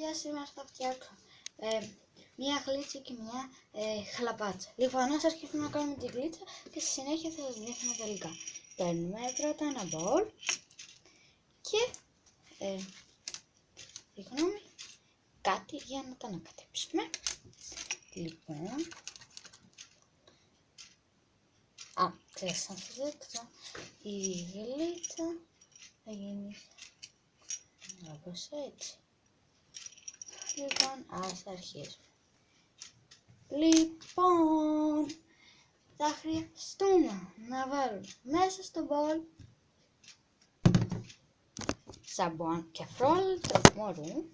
παιδιά, σήμερα θα φτιάξω μία γλίτσα και μία χλαπάτσα. Λοιπόν, ας αρχίσουμε να κάνουμε τη γλίτσα και στη συνέχεια θα σας δείχνω τα υλικά. Παίρνουμε πρώτα ένα μπολ και συγγνώμη, κάτι για να τα ανακατέψουμε. Λοιπόν, ξέχασα να σας δείξω, η γλίτσα θα γίνει όπως έτσι. Λοιπόν, ας αρχίσουμε. Λοιπόν, θα χρειαστούμε να βάλουμε μέσα στο μπολ σαμπουάν και αφρόλυτρο μωρού,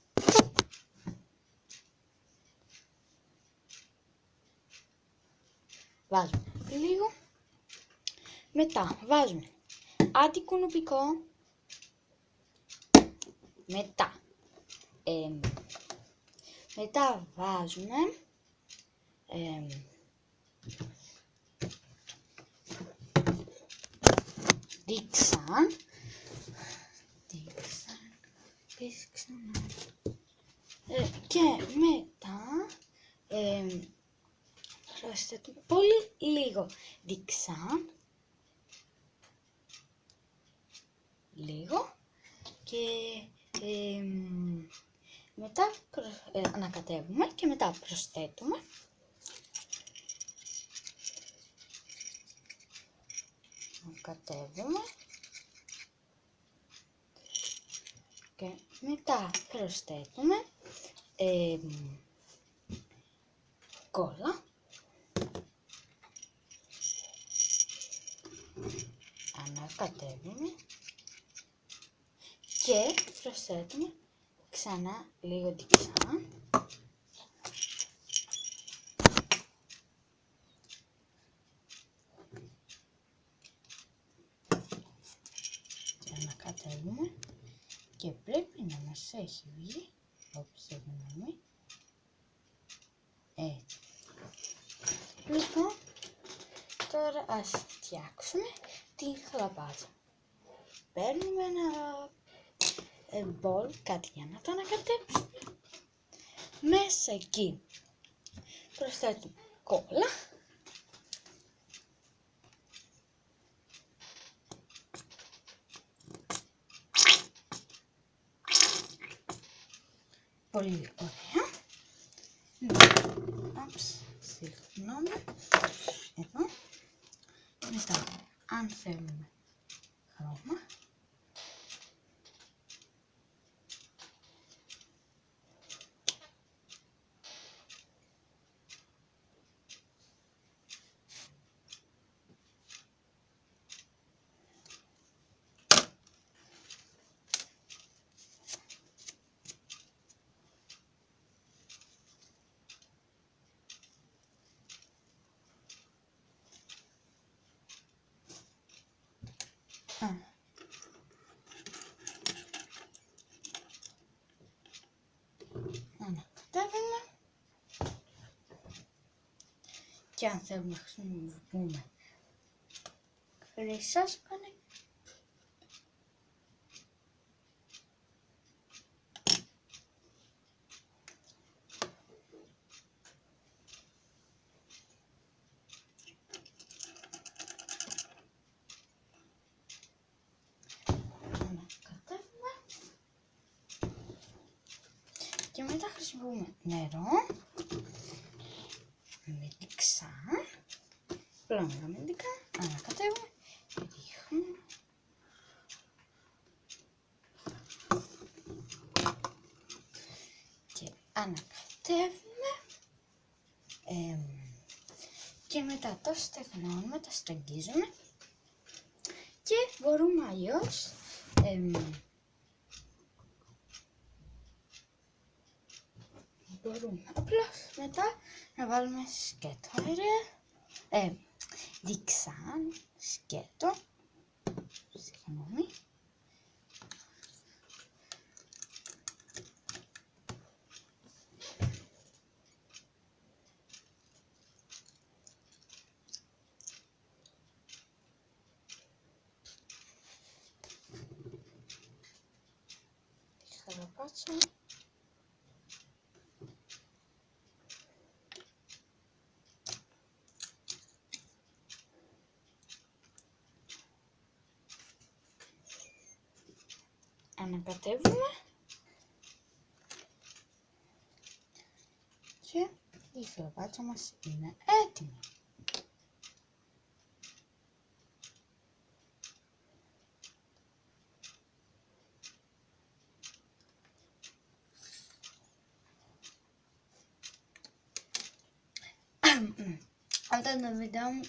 βάζουμε λίγο, μετά βάζουμε αντικουνουπικό, μετά βάζουμε δίξαν και μετά προσθέτουμε πολύ λίγο δίξαν, λίγο και μετά ανακατεύουμε και μετά προσθέτουμε και μετά προσθέτουμε κόλλα, ανακατεύουμε και προσθέτουμε ξανά λίγο δίξαν και ανακατεύουμε και πρέπει να μας έχει βγει, συγγνώμη, έτσι. Λοιπόν, τώρα ας φτιάξουμε την χλαπάτσα. Παίρνουμε ένα μπολ, κάτι για να το ανακατέψουμε. Μέσα εκεί προσθέτουμε κόλλα, πολύ ωραία. Συγγνώμη. Εδώ. Μετά, αν θέλουμε χρώμα, ανακατεύουμε και αν θέλουμε να χρησιμοποιούμε χρυσά σκόνη, και μετά χρησιμοποιούμε νερό με δίξαν, πλώνγα με δίξαν, ανακατεύουμε, ρίχνουμε και ανακατεύουμε και μετά το στεγνώνουμε, το στραγγίζουμε και μπορούμε αλλιώς μπορούμε απλώς μετά να βάλουμε σκέτο, δίξαν, σκέτο, συγγνώμη, χαλαπάτσα ανακατεύουμε και η χλαπάτσα μας είναι έτοιμη. Αυτό είναι το βίντεο μου.